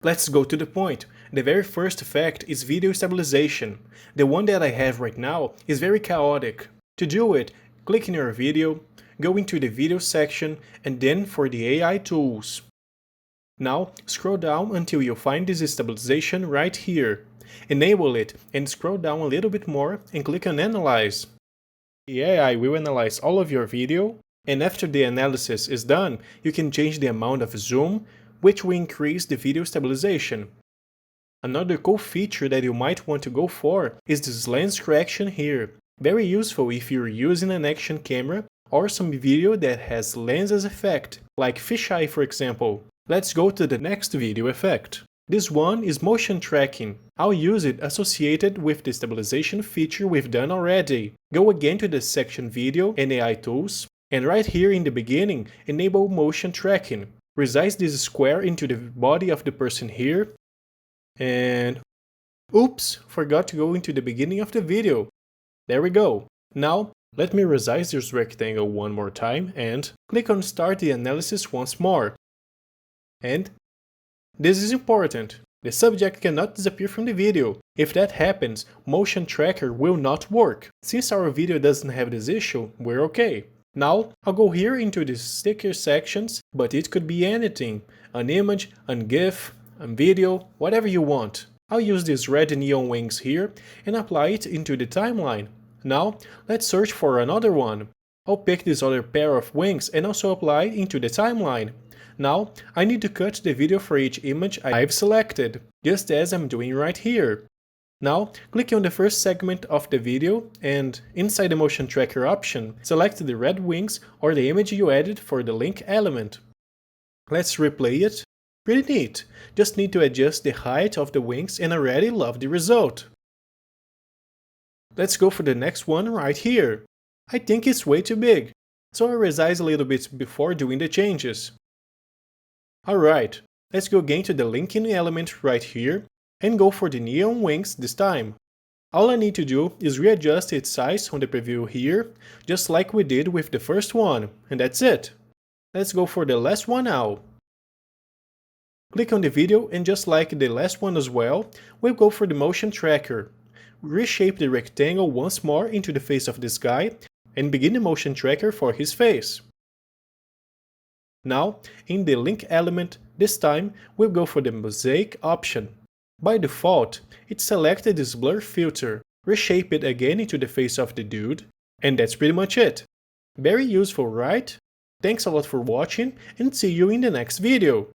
Let's go to the point. The very first effect is video stabilization. The one that I have right now is very chaotic. To do it, click in your video, go into the video section, and then for the AI tools. Now scroll down until you find this stabilization right here. Enable it and scroll down a little bit more and click on Analyze. The AI will analyze all of your video, and after the analysis is done, you can change the amount of zoom, which will increase the video stabilization. Another cool feature that you might want to go for is this lens correction here. Very useful if you're using an action camera or some video that has lens as effect, like fisheye for example. Let's go to the next video effect. This one is motion tracking. I'll use it associated with the stabilization feature we've done already. Go again to the section Video and AI Tools, and right here in the beginning, enable motion tracking. Resize this square into the body of the person here, and oops, forgot to go into the beginning of the video. There we go. Now, let me resize this rectangle one more time and click on Start the Analysis once more. And this is important. The subject cannot disappear from the video. If that happens, Motion Tracker will not work. Since our video doesn't have this issue, we're okay. Now, I'll go here into the sticker sections, but it could be anything. An image, a GIF, a video, whatever you want. I'll use these red neon wings here and apply it into the timeline. Now, let's search for another one. I'll pick this other pair of wings and also apply it into the timeline. Now, I need to cut the video for each image I've selected, just as I'm doing right here. Now, click on the first segment of the video and, inside the motion tracker option, select the red wings or the image you added for the link element. Let's replay it. Pretty neat, just need to adjust the height of the wings and I already love the result. Let's go for the next one right here. I think it's way too big, so I'll resize a little bit before doing the changes. Alright, let's go again to the linking element right here and go for the neon wings this time. All I need to do is readjust its size on the preview here, just like we did with the first one, and that's it. Let's go for the last one now. Click on the video and just like the last one as well, we'll go for the motion tracker. Reshape the rectangle once more into the face of this guy and begin the motion tracker for his face. Now, in the link element, this time we'll go for the mosaic option. By default, it selected this blur filter. Reshape it again into the face of the dude, and that's pretty much it. Very useful, right? Thanks a lot for watching and see you in the next video.